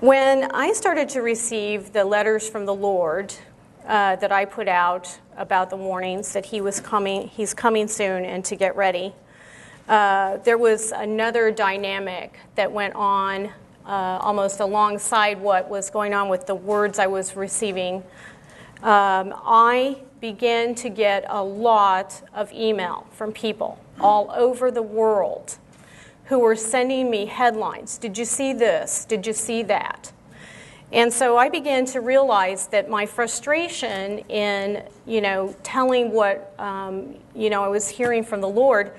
When I started to receive the letters from the Lord that I put out about the warnings that he's coming soon and to get ready, there was another dynamic that went on almost alongside what was going on with the words I was receiving. I began to get a lot of email from people all over the world who were sending me headlines. Did you see this? Did you see that? And so I began to realize that my frustration in, telling what, I was hearing from the Lord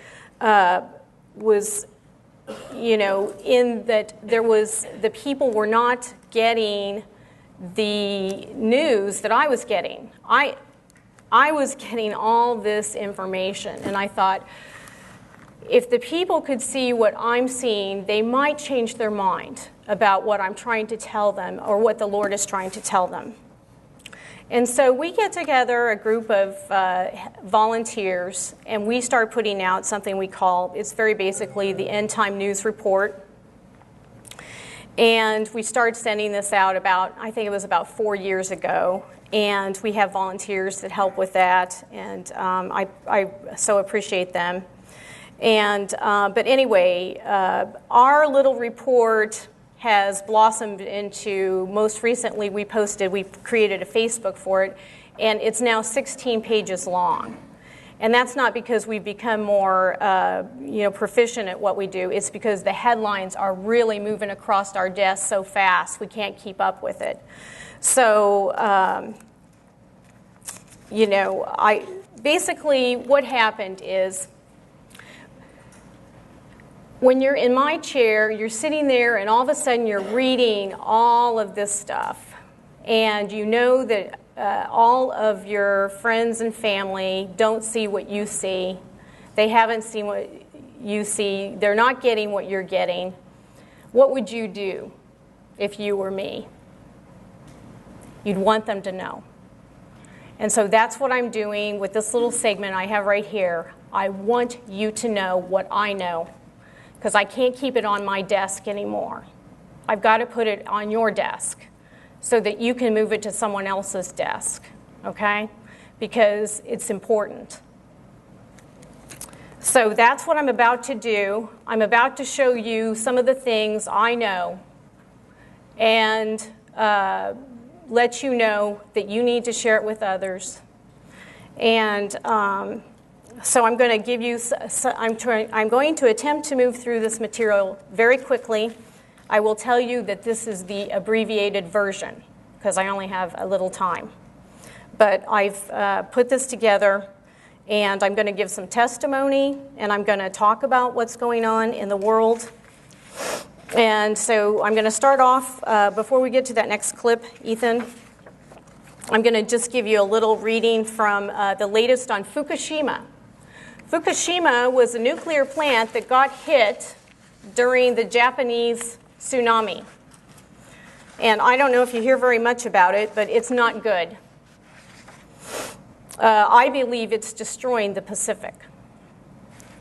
was, in that the people were not getting the news that I was getting. I was getting all this information, and I thought, if the people could see what I'm seeing, they might change their mind about what I'm trying to tell them or what the Lord is trying to tell them. And so we get together, a group of volunteers, and we start putting out something we call, it's very basically the End Time News Report. And we started sending this out I think it was about 4 years ago. And we have volunteers that help with that, and I so appreciate them. But anyway, our little report has blossomed into, most recently we created a Facebook for it, and it's now 16 pages long. And that's not because we've become more proficient at what we do. It's because the headlines are really moving across our desk so fast we can't keep up with it. So, basically what happened is, when you're in my chair, you're sitting there, and all of a sudden you're reading all of this stuff. And you know that all of your friends and family don't see what you see. They haven't seen what you see. They're not getting what you're getting. What would you do if you were me? You'd want them to know. And so that's what I'm doing with this little segment I have right here. I want you to know what I know, because I can't keep it on my desk anymore. I've got to put it on your desk so that you can move it to someone else's desk, okay? Because it's important. So that's what I'm about to do. I'm about to show you some of the things I know and let you know that you need to share it with others. And so I'm going to give you. I'm going to attempt to move through this material very quickly. I will tell you that this is the abbreviated version because I only have a little time. But I've put this together, and I'm going to give some testimony, and I'm going to talk about what's going on in the world. And so I'm going to start off, before we get to that next clip, Ethan, I'm going to just give you a little reading from the latest on Fukushima. Fukushima was a nuclear plant that got hit during the Japanese tsunami. And I don't know if you hear very much about it, but it's not good. I believe it's destroying the Pacific.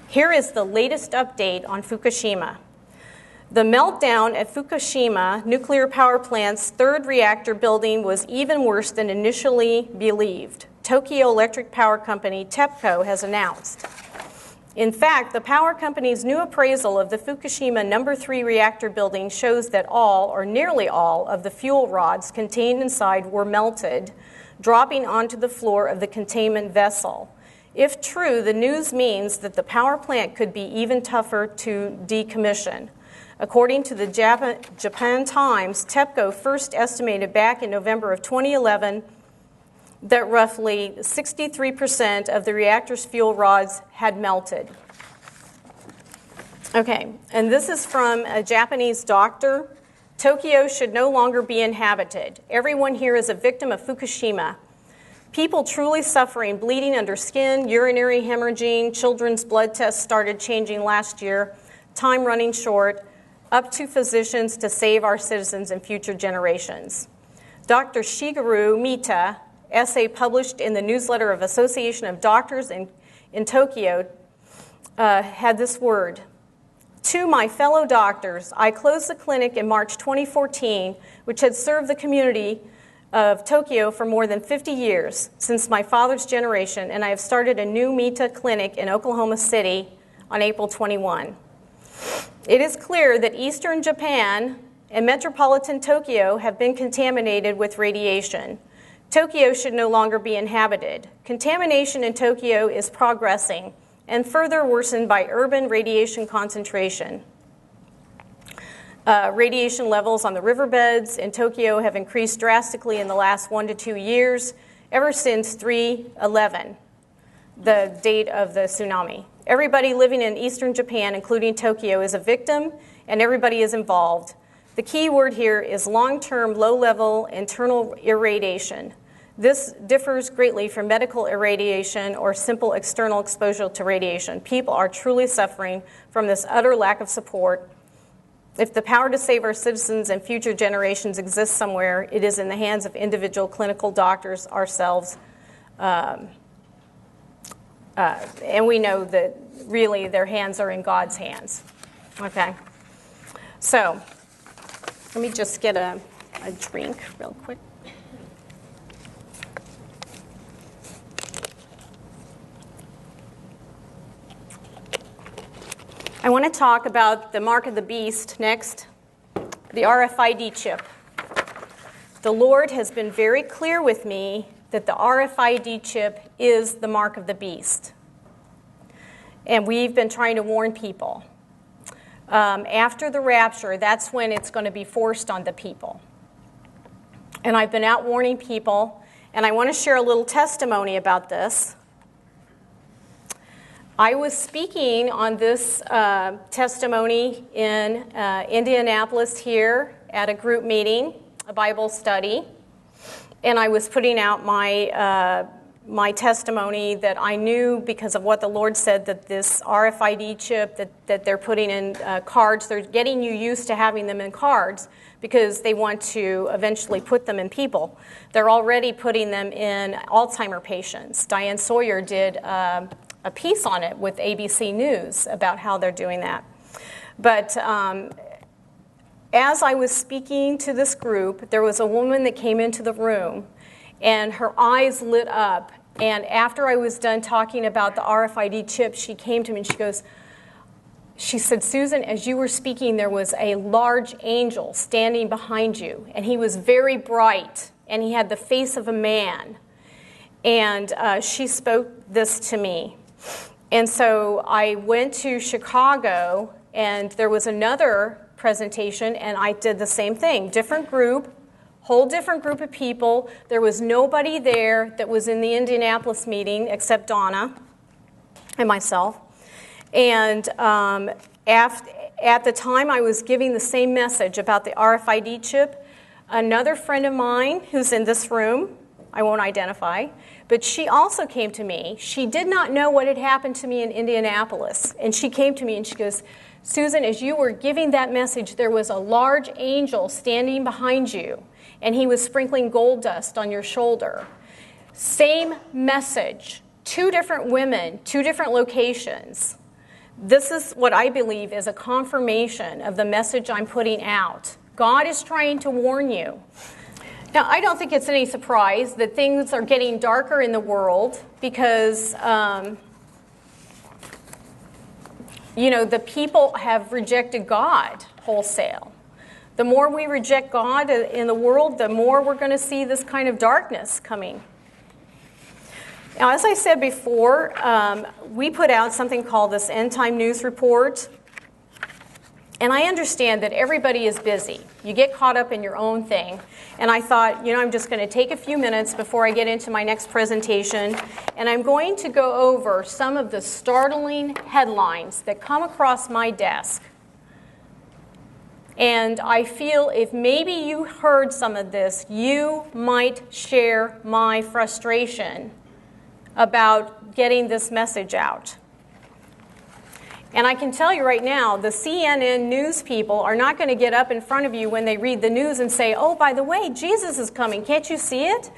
Here is the latest update on Fukushima. The meltdown at Fukushima nuclear power plant's third reactor building was even worse than initially believed, Tokyo Electric Power Company, TEPCO, has announced. In fact, the power company's new appraisal of the Fukushima No. 3 reactor building shows that all, or nearly all, of the fuel rods contained inside were melted, dropping onto the floor of the containment vessel. If true, the news means that the power plant could be even tougher to decommission. According to the Japan Times, TEPCO first estimated back in November of 2011 that roughly 63% of the reactor's fuel rods had melted. Okay, and this is from a Japanese doctor. Tokyo should no longer be inhabited. Everyone here is a victim of Fukushima. People truly suffering, bleeding under skin, urinary hemorrhaging, children's blood tests started changing last year, time running short, up to physicians to save our citizens and future generations. Dr. Shigeru Mita, essay published in the newsletter of Association of Doctors in Tokyo, had this word: To my fellow doctors, I closed the clinic in March 2014, which had served the community of Tokyo for more than 50 years, since my father's generation, and I have started a new Mita clinic in Oklahoma City on April 21. It is clear that Eastern Japan and metropolitan Tokyo have been contaminated with radiation. Tokyo should no longer be inhabited. Contamination in Tokyo is progressing and further worsened by urban radiation concentration. Radiation levels on the riverbeds in Tokyo have increased drastically in the last 1 to 2 years, ever since 3/11, the date of the tsunami. Everybody living in Eastern Japan, including Tokyo, is a victim, and everybody is involved. The key word here is long-term, low-level internal irradiation. This differs greatly from medical irradiation or simple external exposure to radiation. People are truly suffering from this utter lack of support. If the power to save our citizens and future generations exists somewhere, it is in the hands of individual clinical doctors, ourselves. And we know that really their hands are in God's hands. Okay? So, let me just get a drink real quick. I want to talk about the mark of the beast next, the RFID chip. The Lord has been very clear with me that the RFID chip is the mark of the beast. And we've been trying to warn people. After the rapture, that's when it's going to be forced on the people. And I've been out warning people, and I want to share a little testimony about this. I was speaking on this testimony in Indianapolis here at a group meeting, a Bible study, and I was putting out my testimony that I knew because of what the Lord said that this RFID chip that they're putting in cards, they're getting you used to having them in cards because they want to eventually put them in people. They're already putting them in Alzheimer patients. Diane Sawyer did a piece on it with ABC News about how they're doing that. But as I was speaking to this group, there was a woman that came into the room, and her eyes lit up. And after I was done talking about the RFID chip, she came to me and she said, Susan, as you were speaking, there was a large angel standing behind you, and he was very bright, and he had the face of a man. And she spoke this to me. And so I went to Chicago, and there was another presentation, and I did the same thing. Different group, whole different group of people. There was nobody there that was in the Indianapolis meeting except Donna and myself. And at the time I was giving the same message about the RFID chip, another friend of mine who's in this room, I won't identify, but she also came to me. She did not know what had happened to me in Indianapolis. And she came to me and she goes, Susan, as you were giving that message, there was a large angel standing behind you, and he was sprinkling gold dust on your shoulder. Same message, 2 different women, 2 different locations. This is what I believe is a confirmation of the message I'm putting out. God is trying to warn you. Now, I don't think it's any surprise that things are getting darker in the world because, the people have rejected God wholesale. The more we reject God in the world, the more we're going to see this kind of darkness coming. Now, as I said before, we put out something called this End Time News Report. And I understand that everybody is busy. You get caught up in your own thing. And I thought, I'm just going to take a few minutes before I get into my next presentation, and I'm going to go over some of the startling headlines that come across my desk. And I feel if maybe you heard some of this, you might share my frustration about getting this message out. And I can tell you right now, the CNN news people are not going to get up in front of you when they read the news and say, oh, by the way, Jesus is coming. Can't you see it?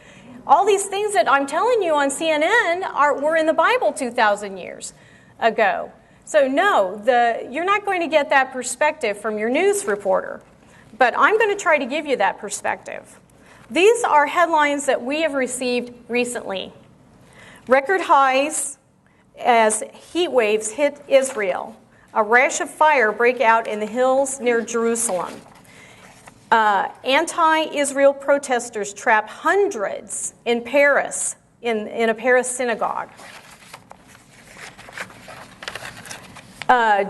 All these things that I'm telling you on CNN were in the Bible 2,000 years ago. So no, you're not going to get that perspective from your news reporter, but I'm going to try to give you that perspective. These are headlines that we have received recently. Record highs as heat waves hit Israel. A rash of fire break out in the hills near Jerusalem. Anti-Israel protesters trap hundreds in Paris, in a Paris synagogue.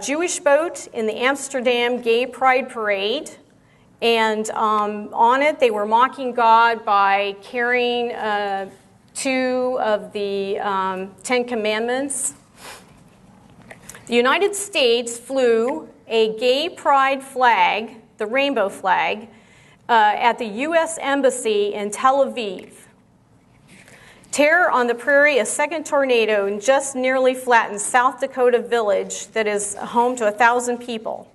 Jewish boat in the Amsterdam Gay Pride Parade. And on it, they were mocking God by carrying 2 of the 10 Commandments. The United States flew a gay pride flag, the rainbow flag, at the U.S. Embassy in Tel Aviv. Terror on the Prairie, a second tornado just nearly flattened South Dakota village that is home to 1,000 people.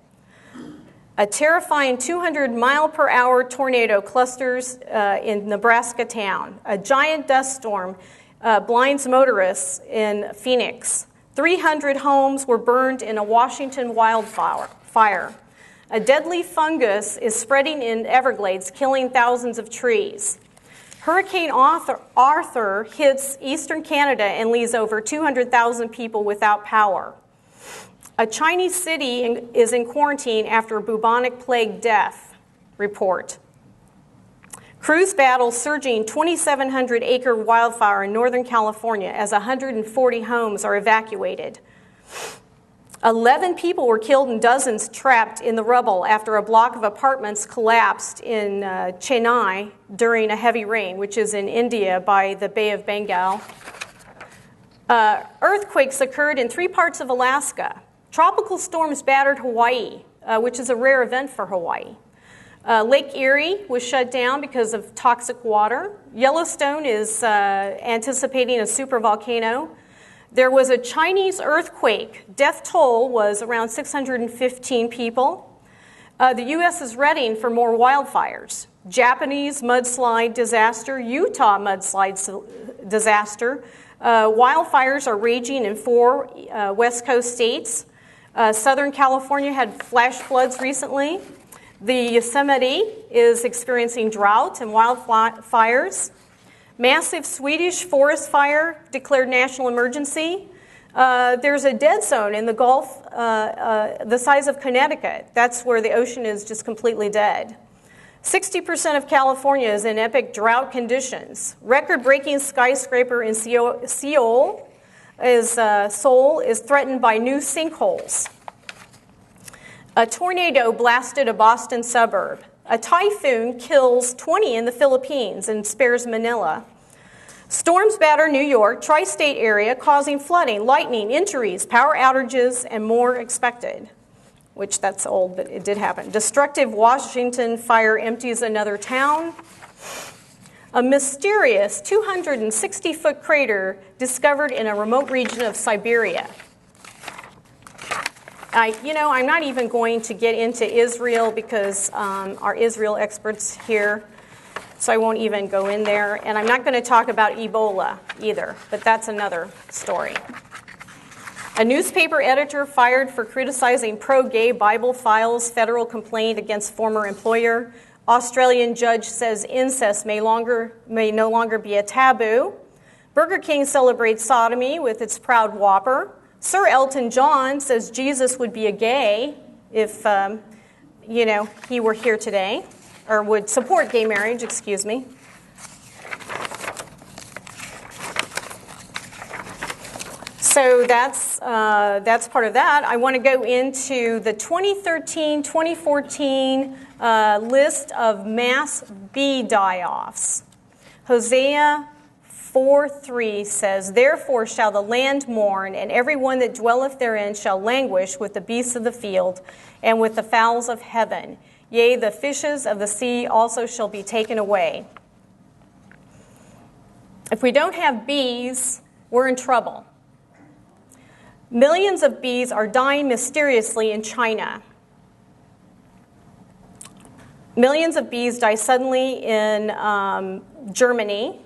A terrifying 200-mile-per-hour tornado clusters in Nebraska town. A giant dust storm blinds motorists in Phoenix. 300 homes were burned in a Washington wildfire. A deadly fungus is spreading in Everglades, killing thousands of trees. Hurricane Arthur hits eastern Canada and leaves over 200,000 people without power. A Chinese city is in quarantine after a bubonic plague death report. Crews battle surging 2,700-acre wildfire in Northern California as 140 homes are evacuated. 11 people were killed and dozens trapped in the rubble after a block of apartments collapsed in Chennai during a heavy rain, which is in India by the Bay of Bengal. Earthquakes occurred in 3 parts of Alaska. Tropical storms battered Hawaii, which is a rare event for Hawaii. Lake Erie was shut down because of toxic water. Yellowstone is anticipating a supervolcano. There was a Chinese earthquake. Death toll was around 615 people. The U.S. is readying for more wildfires. Japanese mudslide disaster, Utah mudslide disaster. Wildfires are raging in 4 West Coast states. Southern California had flash floods recently. The Yosemite is experiencing drought and wildfires. Massive Swedish forest fire declared national emergency. There's a dead zone in the Gulf the size of Connecticut. That's where the ocean is just completely dead. 60% of California is in epic drought conditions. Record-breaking skyscraper in Seoul is threatened by new sinkholes. A tornado blasted a Boston suburb. A typhoon kills 20 in the Philippines and spares Manila. Storms batter New York, tri-state area, causing flooding, lightning, injuries, power outages, and more expected. Which that's old, but it did happen. Destructive Washington fire empties another town. A mysterious 260-foot crater discovered in a remote region of Siberia. I'm not even going to get into Israel because our Israel experts here, so I won't even go in there. And I'm not going to talk about Ebola either, but that's another story. A newspaper editor fired for criticizing pro-gay Bible files federal complaint against former employer. Australian judge says incest may no longer be a taboo. Burger King celebrates sodomy with its proud Whopper. Sir Elton John says Jesus would be a gay if, he were here today, or would support gay marriage, excuse me. So that's part of that. I want to go into the 2013-2014 list of mass bee die-offs. Hosea 4:3 says, "Therefore shall the land mourn, and every one that dwelleth therein shall languish with the beasts of the field and with the fowls of heaven. Yea, the fishes of the sea also shall be taken away." If we don't have bees, we're in trouble. Millions of bees are dying mysteriously in China. Millions of bees die suddenly in Germany.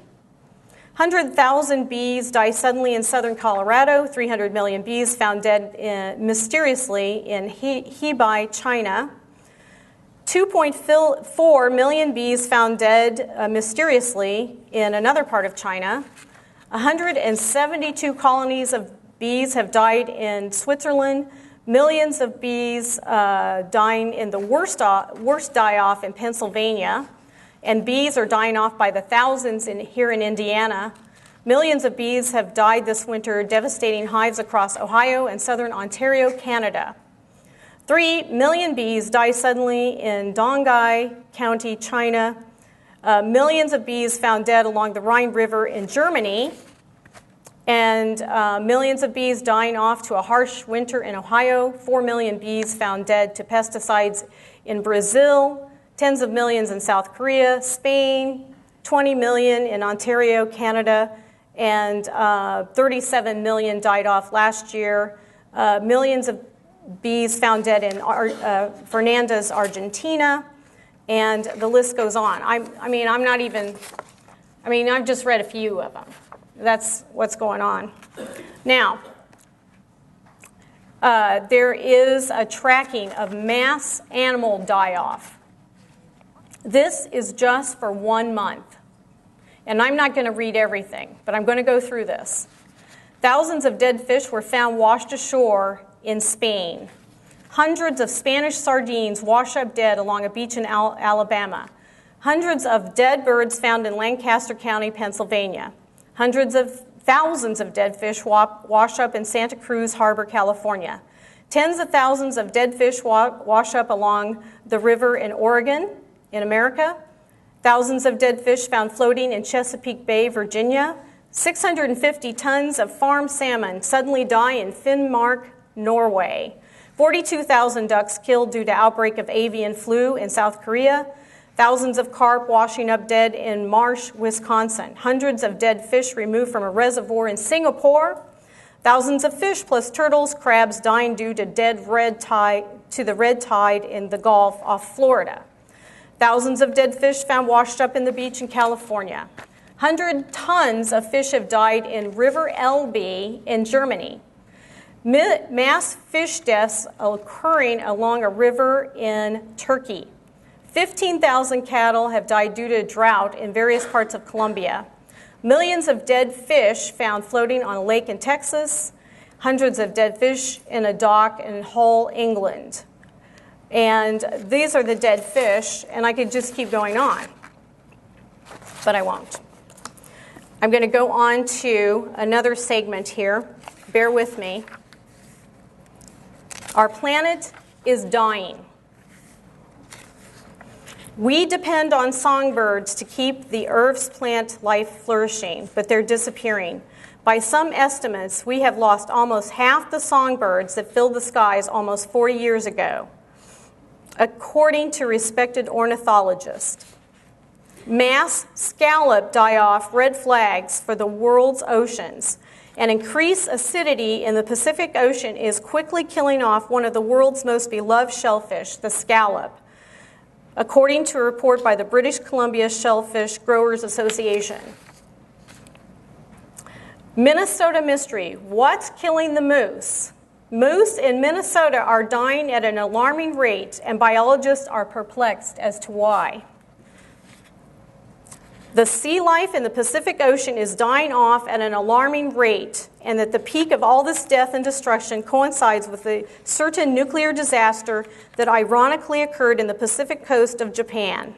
100,000 bees die suddenly in southern Colorado. 300 million bees found dead mysteriously in Hebei, China. 2.4 million bees found dead mysteriously in another part of China. 172 colonies of bees have died in Switzerland. Millions of bees dying in the worst die-off in Pennsylvania. And bees are dying off by the thousands here in Indiana. Millions of bees have died this winter, devastating hives across Ohio and southern Ontario, Canada. 3 million bees die suddenly in Donghai County, China. Millions of bees found dead along the Rhine River in Germany. And millions of bees dying off to a harsh winter in Ohio. 4 million bees found dead to pesticides in Brazil. Tens of millions in South Korea, Spain, 20 million in Ontario, Canada, and 37 million died off last year. Millions of bees found dead in Fernandez, Argentina, and the list goes on. I've just read a few of them. That's what's going on. Now, there is a tracking of mass animal die-off. This is just for 1 month. And I'm not going to read everything, but I'm going to go through this. Thousands of dead fish were found washed ashore in Spain. Hundreds of Spanish sardines wash up dead along a beach in Alabama. Hundreds of dead birds found in Lancaster County, Pennsylvania. Thousands of dead fish wash up in Santa Cruz Harbor, California. Tens of thousands of dead fish wash up along the river in Oregon, in America. Thousands of dead fish found floating in Chesapeake Bay, Virginia. 650 tons of farm salmon suddenly die in Finnmark, Norway. 42,000 ducks killed due to outbreak of avian flu in South Korea. Thousands of carp washing up dead in Marsh, Wisconsin. Hundreds of dead fish removed from a reservoir in Singapore. Thousands of fish plus turtles, crabs dying due to the red tide in the Gulf off Florida. Thousands of dead fish found washed up in the beach in California. 100 tons of fish have died in River Elbe in Germany. Mass fish deaths occurring along a river in Turkey. 15,000 cattle have died due to drought in various parts of Colombia. Millions of dead fish found floating on a lake in Texas. Hundreds of dead fish in a dock in Hull, England. And these are the dead fish, and I could just keep going on, but I won't. I'm going to go on to another segment here. Bear with me. Our planet is dying. We depend on songbirds to keep the Earth's plant life flourishing, but they're disappearing. By some estimates, we have lost almost half the songbirds that filled the skies almost 40 years ago, according to respected ornithologists. Mass scallop die-off red flags for the world's oceans. And increased acidity in the Pacific Ocean is quickly killing off one of the world's most beloved shellfish, the scallop, according to a report by the British Columbia Shellfish Growers Association. Minnesota mystery. What's killing the moose? Moose in Minnesota are dying at an alarming rate, and biologists are perplexed as to why. The sea life in the Pacific Ocean is dying off at an alarming rate, and that the peak of all this death and destruction coincides with a certain nuclear disaster that ironically occurred in the Pacific coast of Japan.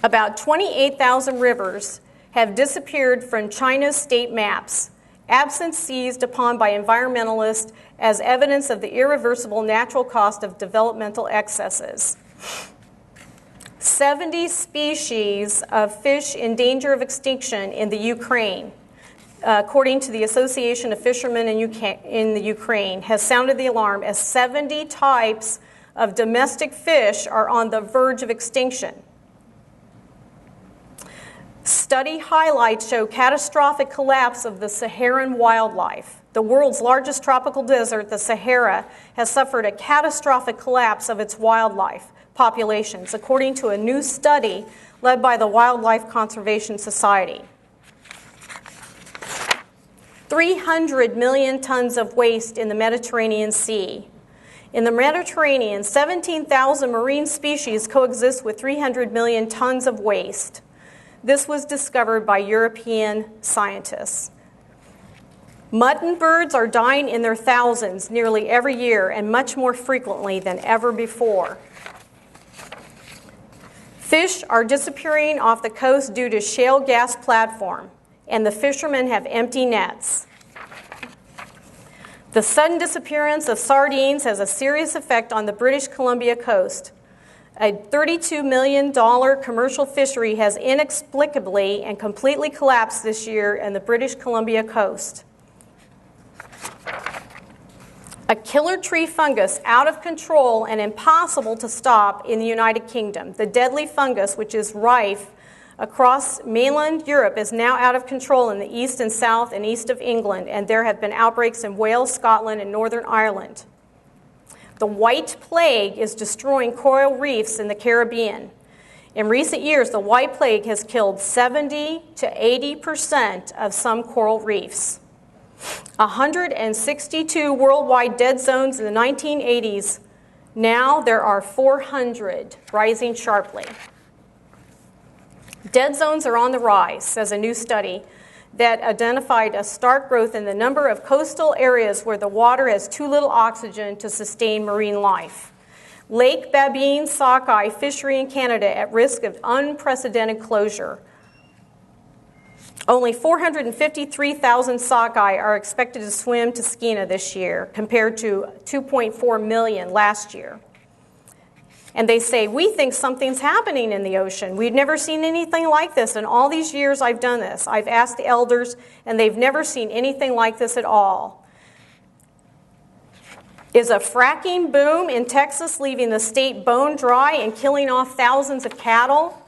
About 28,000 rivers have disappeared from China's state maps, absence seized upon by environmentalists as evidence of the irreversible natural cost of developmental excesses. 70 species of fish in danger of extinction in the Ukraine, according to the Association of Fishermen in the Ukraine, has sounded the alarm as 70 types of domestic fish are on the verge of extinction. Study highlights show catastrophic collapse of the Saharan wildlife. The world's largest tropical desert, the Sahara, has suffered a catastrophic collapse of its wildlife populations, according to a new study led by the Wildlife Conservation Society. 300 million tons of waste in the Mediterranean Sea. In the Mediterranean, 17,000 marine species coexist with 300 million tons of waste. This was discovered by European scientists. Mutton birds are dying in their thousands nearly every year and much more frequently than ever before. Fish are disappearing off the coast due to shale gas platform, and the fishermen have empty nets. The sudden disappearance of sardines has a serious effect on the British Columbia coast. A $32 million commercial fishery has inexplicably and completely collapsed this year in the British Columbia coast. A killer tree fungus out of control and impossible to stop in the United Kingdom. The deadly fungus, which is rife across mainland Europe, is now out of control in the east and south and east of England, and there have been outbreaks in Wales, Scotland, and Northern Ireland. The white plague is destroying coral reefs in the Caribbean. In recent years, the white plague has killed 70 to 80% of some coral reefs. 162 worldwide dead zones in the 1980s. Now there are 400, rising sharply. Dead zones are on the rise, says a new study that identified a stark growth in the number of coastal areas where the water has too little oxygen to sustain marine life. Lake Babine sockeye fishery in Canada at risk of unprecedented closure. Only 453,000 sockeye are expected to swim to Skeena this year, compared to 2.4 million last year. And they say, we think something's happening in the ocean. We've never seen anything like this. In all these years I've done this, I've asked the elders, and they've never seen anything like this at all. Is a fracking boom in Texas leaving the state bone dry and killing off thousands of cattle?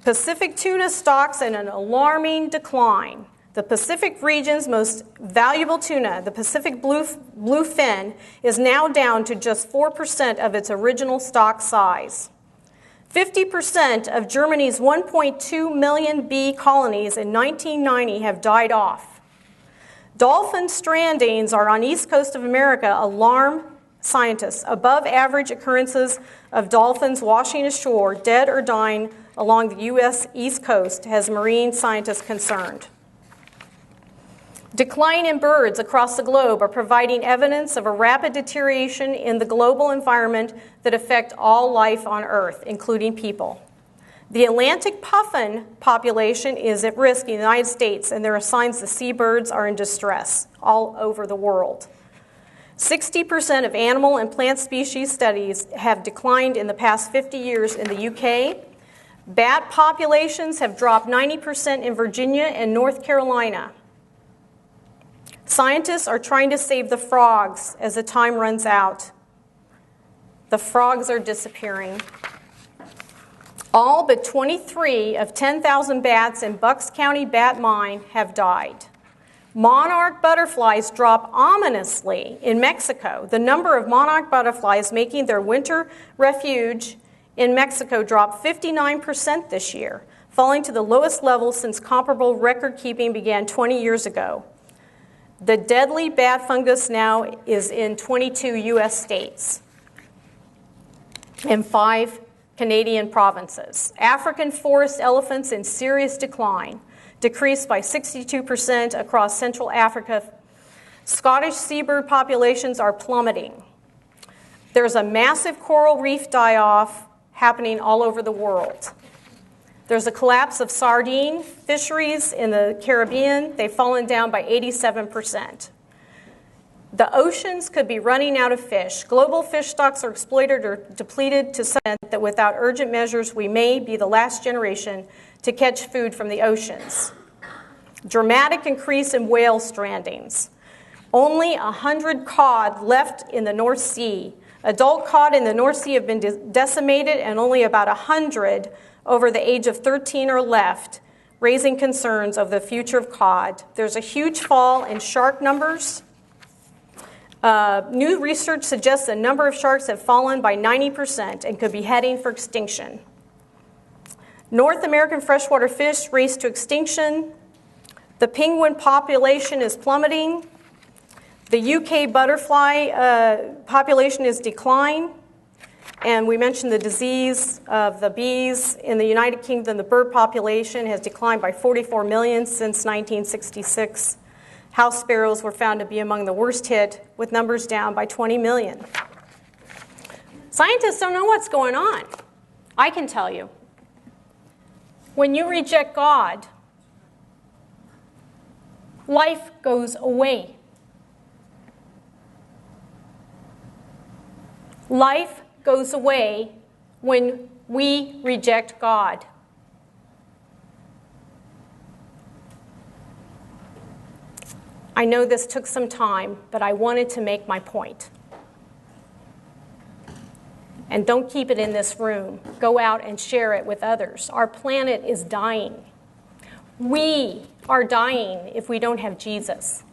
Pacific tuna stocks in an alarming decline. The Pacific region's most valuable tuna, the Pacific bluefin, is now down to just 4% of its original stock size. 50% of Germany's 1.2 million bee colonies in 1990 have died off. Dolphin strandings are on east coast of America alarm scientists. Above average occurrences of dolphins washing ashore, dead or dying, along the U.S. East Coast has marine scientists concerned. Decline in birds across the globe are providing evidence of a rapid deterioration in the global environment that affect all life on Earth, including people. The Atlantic puffin population is at risk in the United States, and there are signs the seabirds are in distress all over the world. 60% of animal and plant species studies have declined in the past 50 years in the UK. Bat populations have dropped 90% in Virginia and North Carolina. Scientists are trying to save the frogs as the time runs out. The frogs are disappearing. All but 23 of 10,000 bats in Bucks County Bat Mine have died. Monarch butterflies drop ominously in Mexico. The number of monarch butterflies making their winter refuge in Mexico dropped 59% this year, falling to the lowest level since comparable record-keeping began 20 years ago. The deadly bat fungus now is in 22 U.S. states and 5 Canadian provinces. African forest elephants in serious decline, decreased by 62% across Central Africa. Scottish seabird populations are plummeting. There's a massive coral reef die-off happening all over the world. There's a collapse of sardine fisheries in the Caribbean. They've fallen down by 87%. The oceans could be running out of fish. Global fish stocks are exploited or depleted to such extent that without urgent measures, we may be the last generation to catch food from the oceans. Dramatic increase in whale strandings. Only 100 cod left in the North Sea. Adult cod in the North Sea have been decimated, and only about 100 over the age of 13 are left, raising concerns of the future of cod. There's a huge fall in shark numbers. New research suggests the number of sharks have fallen by 90% and could be heading for extinction. North American freshwater fish race to extinction. The penguin population is plummeting. The UK butterfly population is declining. And we mentioned the disease of the bees. In the United Kingdom, the bird population has declined by 44 million since 1966. House sparrows were found to be among the worst hit, with numbers down by 20 million. Scientists don't know what's going on. I can tell you. When you reject God, life goes away. Life goes away when we reject God. I know this took some time, but I wanted to make my point. And don't keep it in this room. Go out and share it with others. Our planet is dying. We are dying if we don't have Jesus.